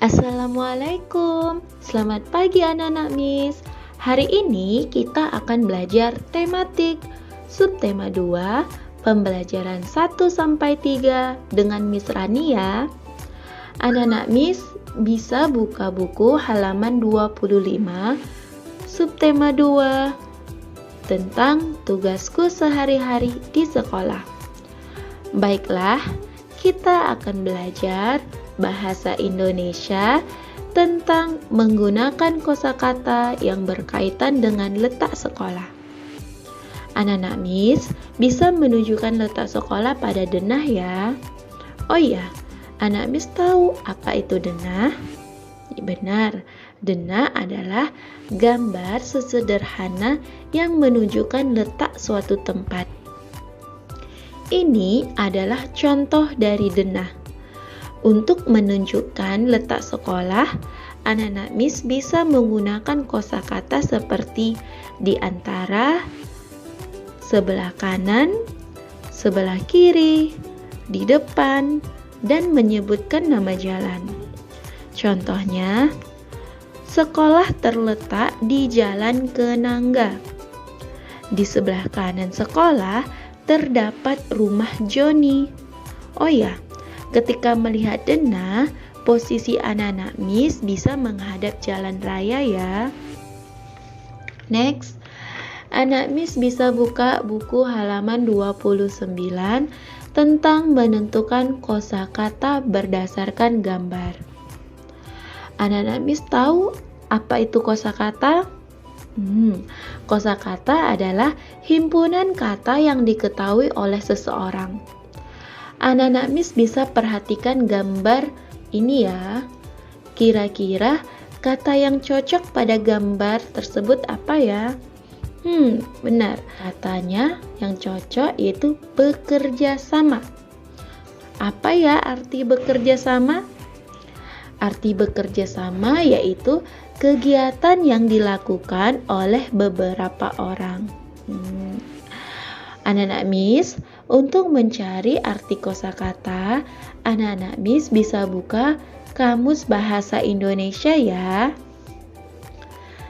Assalamualaikum, selamat pagi anak-anak Miss. Hari ini kita akan belajar tematik subtema 2, pembelajaran 1-3 dengan Miss Rani ya. Anak-anak Miss bisa buka buku halaman 25, subtema 2, tentang tugasku sehari-hari di sekolah. Baiklah, kita akan belajar bahasa Indonesia tentang menggunakan kosakata yang berkaitan dengan letak sekolah. Anak-anak Miss bisa menunjukkan letak sekolah pada denah ya. Oh iya, anak Miss tahu apa itu denah? Benar, denah adalah gambar sesederhana yang menunjukkan letak suatu tempat. Ini adalah contoh dari denah. Untuk menunjukkan letak sekolah, anak-anak Miss bisa menggunakan kosakata seperti di antara, sebelah kanan, sebelah kiri, di depan, dan menyebutkan nama jalan. Contohnya, sekolah terletak di Jalan Kenangga. Di sebelah kanan sekolah terdapat rumah Joni. Oh ya, ketika melihat denah, posisi anak-anak Miss bisa menghadap jalan raya ya. Next, anak Miss bisa buka buku halaman 29 tentang menentukan kosakata berdasarkan gambar. Anak-anak Miss tahu apa itu kosakata? Kosakata adalah himpunan kata yang diketahui oleh seseorang. Anak-anak Miss bisa perhatikan gambar ini ya. Kira-kira kata yang cocok pada gambar tersebut apa ya? Benar. Katanya yang cocok yaitu bekerja sama. Apa ya arti bekerja sama? Arti bekerja sama yaitu kegiatan yang dilakukan oleh beberapa orang. Anak-anak Miss, untuk mencari arti kosakata, anak-anak Miss bisa buka Kamus Bahasa Indonesia ya.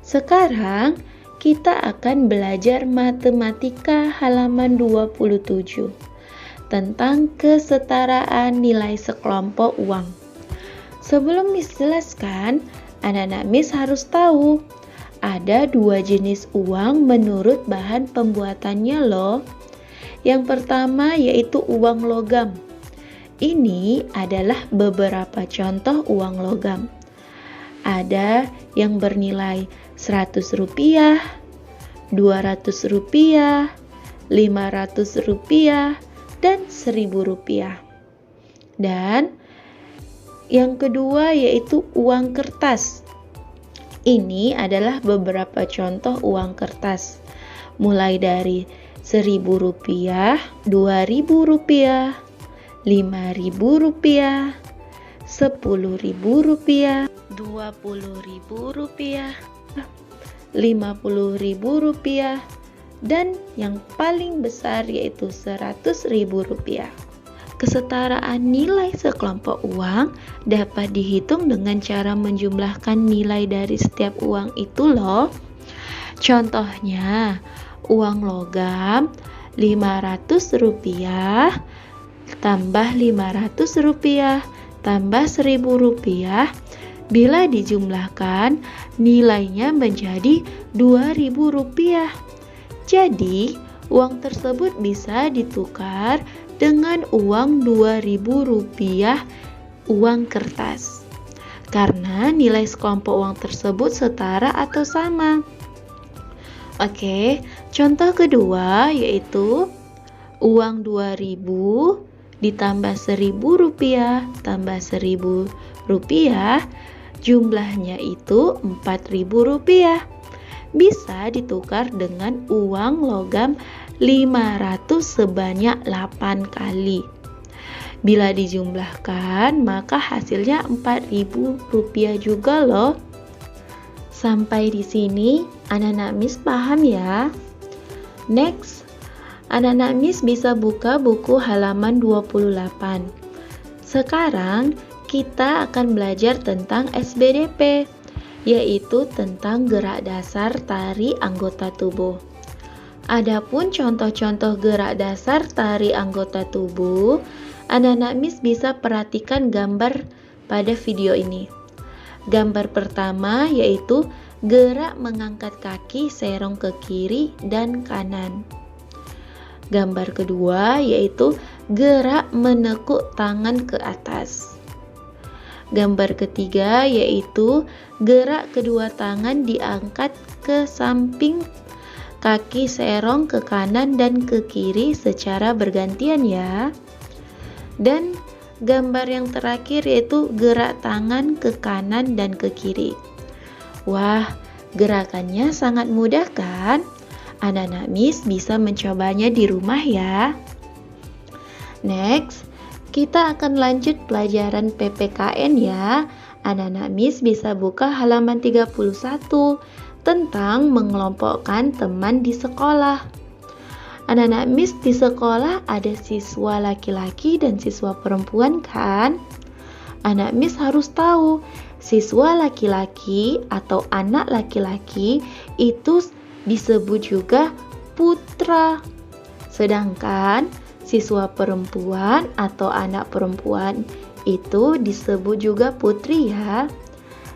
Sekarang kita akan belajar matematika halaman 27 tentang kesetaraan nilai sekelompok uang. Sebelum Miss jelaskan, anak-anak Miss harus tahu ada dua jenis uang menurut bahan pembuatannya loh. Yang pertama yaitu uang logam. Ini adalah beberapa contoh uang logam. Ada yang bernilai Rp100, Rp200, Rp500, dan Rp1.000. Dan yang kedua yaitu uang kertas. Ini adalah beberapa contoh uang kertas. Mulai dari Rp1.000, Rp2.000, Rp5.000, Rp10.000, Rp20.000, Rp50.000, dan yang paling besar yaitu Rp100.000. Kesetaraan nilai sekelompok uang dapat dihitung dengan cara menjumlahkan nilai dari setiap uang itu loh. Contohnya, uang logam Rp500 tambah Rp500 tambah Rp1.000, bila dijumlahkan nilainya menjadi Rp2.000. Jadi, uang tersebut bisa ditukar dengan uang Rp2.000 uang kertas. Karena nilai sekelompok uang tersebut setara atau sama. Oke, contoh kedua yaitu uang Rp2.000 ditambah Rp1.000 tambah Rp1.000, jumlahnya itu Rp4.000. Bisa ditukar dengan uang logam 500 sebanyak 8 kali. Bila dijumlahkan, maka hasilnya Rp4.000 juga loh. Sampai di sini, anak-anak Miss paham ya? Next, anak-anak Miss bisa buka buku halaman 28. Sekarang kita akan belajar tentang SBDP, yaitu tentang gerak dasar tari anggota tubuh. Adapun contoh-contoh gerak dasar tari anggota tubuh, anak-anak Miss bisa perhatikan gambar pada video ini. Gambar pertama yaitu gerak mengangkat kaki serong ke kiri dan kanan. Gambar kedua yaitu gerak menekuk tangan ke atas. Gambar ketiga yaitu gerak kedua tangan diangkat ke samping, kaki serong ke kanan dan ke kiri secara bergantian ya. Dan gambar yang terakhir yaitu gerak tangan ke kanan dan ke kiri. Wah, gerakannya sangat mudah kan? Anak-anak Miss bisa mencobanya di rumah ya. Next, kita akan lanjut pelajaran PPKN ya. Anak-anak Miss bisa buka halaman 31 tentang mengelompokkan teman di sekolah. Anak-anak Miss di sekolah ada siswa laki-laki dan siswa perempuan kan? Anak Miss harus tahu, siswa laki-laki atau anak laki-laki itu disebut juga putra. Sedangkan siswa perempuan atau anak perempuan itu disebut juga putri ya.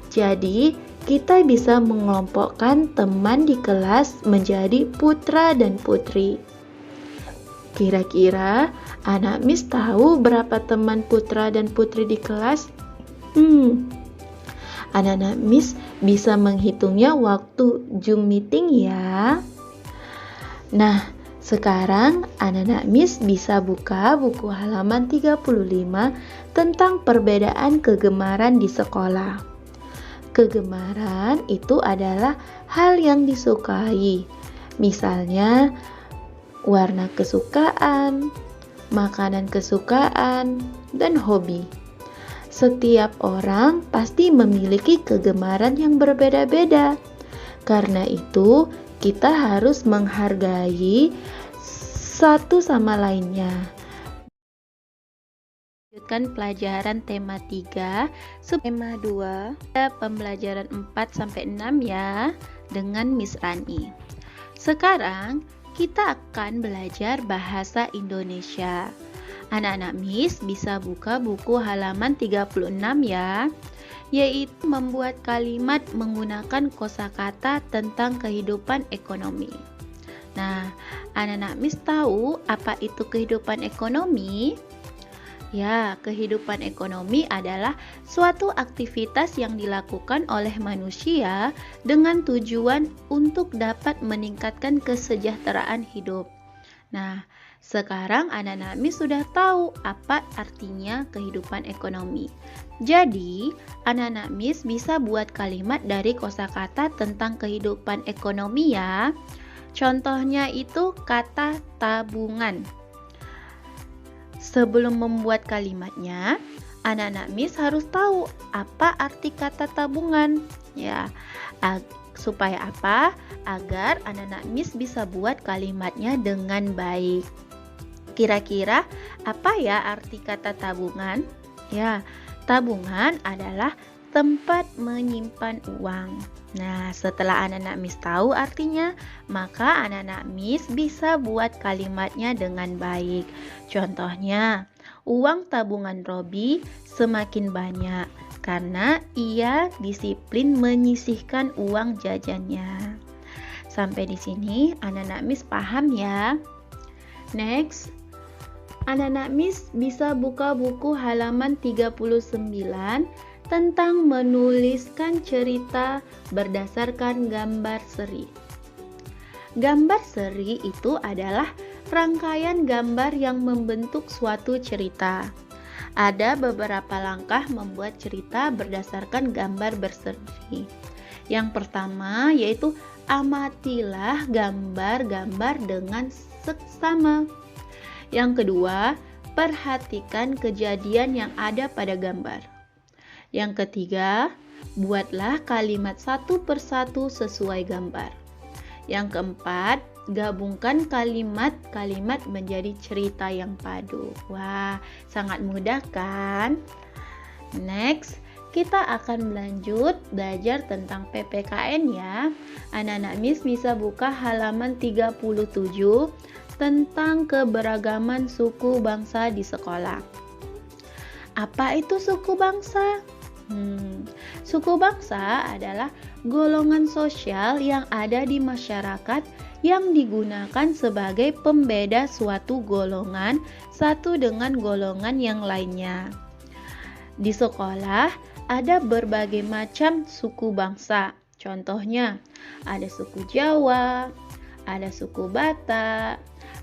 Jadi, kita bisa mengelompokkan teman di kelas menjadi putra dan putri. Kira-kira anak Miss tahu berapa teman putra dan putri di kelas? Anak-anak Miss bisa menghitungnya waktu Zoom meeting ya. Nah, sekarang anak-anak Miss bisa buka buku halaman 35 tentang perbedaan kegemaran di sekolah. Kegemaran itu adalah hal yang disukai. Misalnya, warna kesukaan, makanan kesukaan, dan hobi. Setiap orang pasti memiliki kegemaran yang berbeda-beda. Karena itu, kita harus menghargai satu sama lainnya. Lanjutkan pelajaran tema 3, tema 2, pembelajaran 4-6 ya, dengan Miss Rani. Sekarang, kita akan belajar bahasa Indonesia. Anak-anak Miss bisa buka buku halaman 36 ya, yaitu membuat kalimat menggunakan kosakata tentang kehidupan ekonomi. Nah, anak-anak Miss tahu apa itu kehidupan ekonomi? Ya, kehidupan ekonomi adalah suatu aktivitas yang dilakukan oleh manusia dengan tujuan untuk dapat meningkatkan kesejahteraan hidup. Nah, sekarang anak-anak Miss sudah tahu apa artinya kehidupan ekonomi. Jadi, anak-anak Miss bisa buat kalimat dari kosakata tentang kehidupan ekonomi ya. Contohnya itu kata tabungan. Sebelum membuat kalimatnya, anak-anak Miss harus tahu apa arti kata tabungan. Ya, supaya apa? Agar anak-anak Miss bisa buat kalimatnya dengan baik. Kira-kira apa ya arti kata tabungan? Ya, tabungan adalah tempat menyimpan uang. Nah, setelah anak-anak Miss tahu artinya, maka anak-anak Miss bisa buat kalimatnya dengan baik. Contohnya, uang tabungan Robi semakin banyak karena ia disiplin menyisihkan uang jajannya. Sampai di sini anak-anak Miss paham ya. Next, anak-anak Miss bisa buka buku halaman 39 tentang menuliskan cerita berdasarkan gambar seri. Gambar seri itu adalah rangkaian gambar yang membentuk suatu cerita. Ada beberapa langkah membuat cerita berdasarkan gambar berseri. Yang pertama yaitu amatilah gambar-gambar dengan seksama. Yang kedua, perhatikan kejadian yang ada pada gambar. Yang ketiga, buatlah kalimat satu persatu sesuai gambar. Yang keempat, gabungkan kalimat-kalimat menjadi cerita yang padu. Wah, sangat mudah kan? Next, kita akan lanjut belajar tentang PPKN ya. Anak-anak Miss bisa buka halaman 37 tentang keberagaman suku bangsa di sekolah. Apa itu suku bangsa? Suku bangsa adalah golongan sosial yang ada di masyarakat yang digunakan sebagai pembeda suatu golongan satu dengan golongan yang lainnya. Di sekolah ada berbagai macam suku bangsa. Contohnya, ada suku Jawa, ada suku Batak,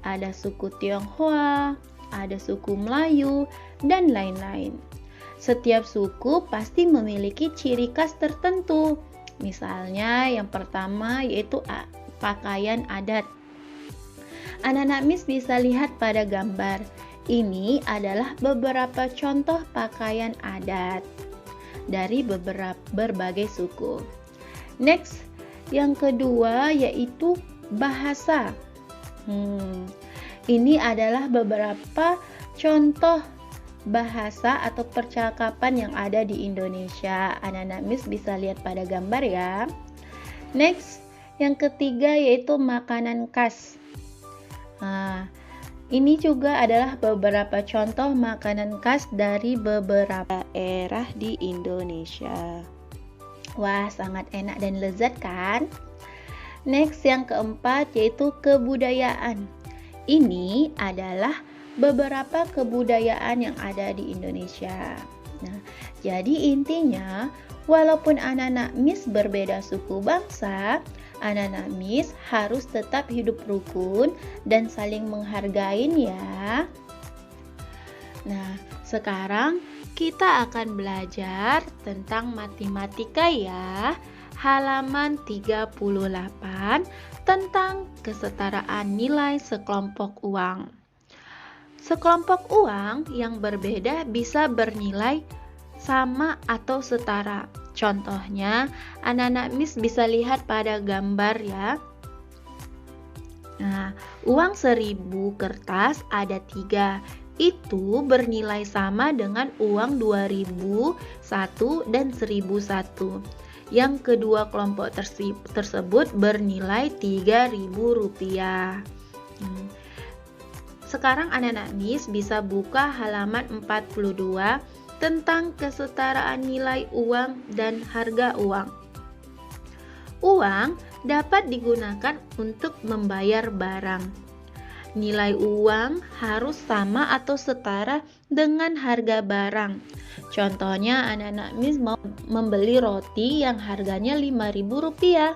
ada suku Tionghoa, ada suku Melayu, dan lain-lain. Setiap suku pasti memiliki ciri khas tertentu. Misalnya, yang pertama yaitu pakaian adat. Anak-anak Miss bisa lihat pada gambar. Ini adalah beberapa contoh pakaian adat dari berbagai suku. Next, yang kedua yaitu bahasa. Ini adalah beberapa contoh bahasa atau percakapan yang ada di Indonesia. Anak-anak Miss bisa lihat pada gambar ya. Next, yang ketiga yaitu makanan khas. Ini juga adalah beberapa contoh makanan khas dari beberapa daerah di Indonesia. Wah, sangat enak dan lezat kan? Next, yang keempat yaitu kebudayaan. Ini adalah beberapa kebudayaan yang ada di Indonesia. Nah, jadi intinya, walaupun anak-anak Miss berbeda suku bangsa, anak-anak Miss harus tetap hidup rukun dan saling menghargai ya. Nah, sekarang kita akan belajar tentang matematika ya. Halaman 38 tentang kesetaraan nilai sekelompok uang. Sekelompok uang yang berbeda bisa bernilai sama atau setara. Contohnya, anak-anak Miss bisa lihat pada gambar ya. Nah, uang 1000 kertas ada 3. Itu bernilai sama dengan uang 2001 dan 1001. Yang kedua kelompok tersebut bernilai Rp3.000. Sekarang anak-anak Miss bisa buka halaman 42 tentang kesetaraan nilai uang dan harga uang. Uang dapat digunakan untuk membayar barang. Nilai uang harus sama atau setara dengan harga barang. Contohnya, anak-anak Miss mau membeli roti yang harganya Rp5.000.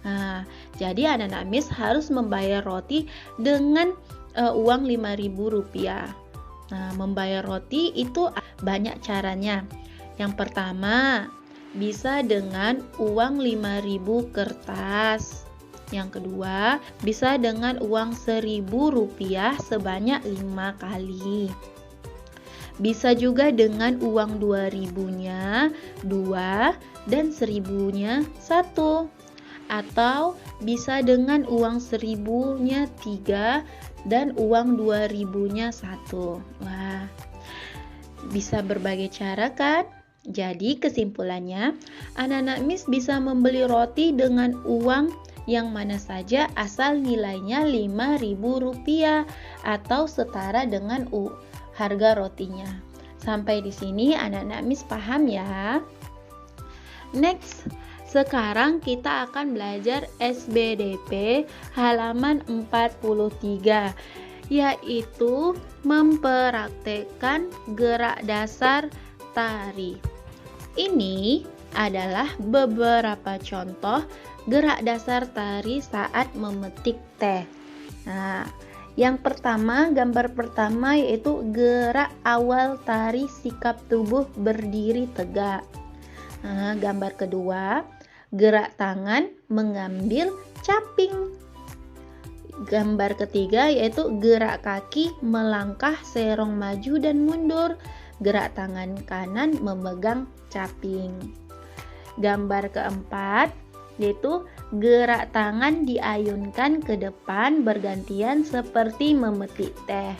Nah, jadi anak-anak Miss harus membayar roti dengan uang Rp5.000. Nah, membayar roti itu banyak caranya. Yang pertama, bisa dengan uang 5.000 kertas. Yang kedua, bisa dengan uang Rp1.000 sebanyak 5 kali. Bisa juga dengan uang 2.000-nya 2 dan 1.000-nya 1. Atau bisa dengan uang 1.000-nya 3 dan uang 2.000-nya 1. Wah, bisa berbagai cara kan? Jadi kesimpulannya, anak-anak Miss bisa membeli roti dengan uang yang mana saja asal nilainya Rp5.000 atau setara dengan harga rotinya. Sampai di sini anak-anak Miss paham ya? Next, sekarang kita akan belajar SBDP halaman 43, yaitu mempraktekkan gerak dasar tari. Ini adalah beberapa contoh gerak dasar tari saat memetik teh. Nah, yang pertama, gambar pertama yaitu gerak awal tari sikap tubuh berdiri tegak. Nah, gambar kedua, gerak tangan mengambil caping. Gambar ketiga yaitu gerak kaki melangkah serong maju dan mundur. Gerak tangan kanan memegang caping. Gambar keempat yaitu gerak tangan diayunkan ke depan bergantian seperti memetik teh.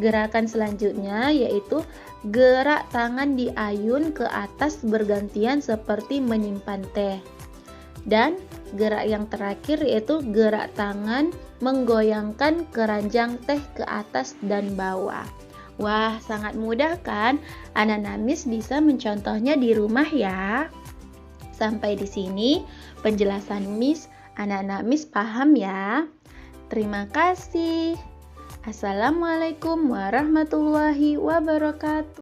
Gerakan selanjutnya yaitu gerak tangan diayun ke atas bergantian seperti menyimpan teh. Dan gerak yang terakhir yaitu gerak tangan menggoyangkan keranjang teh ke atas dan bawah. Wah, sangat mudah kan? Anak-anak Miss bisa mencontohnya di rumah ya. Sampai di sini penjelasan Miss. Anak-anak Miss paham ya? Terima kasih. Assalamualaikum warahmatullahi wabarakatuh.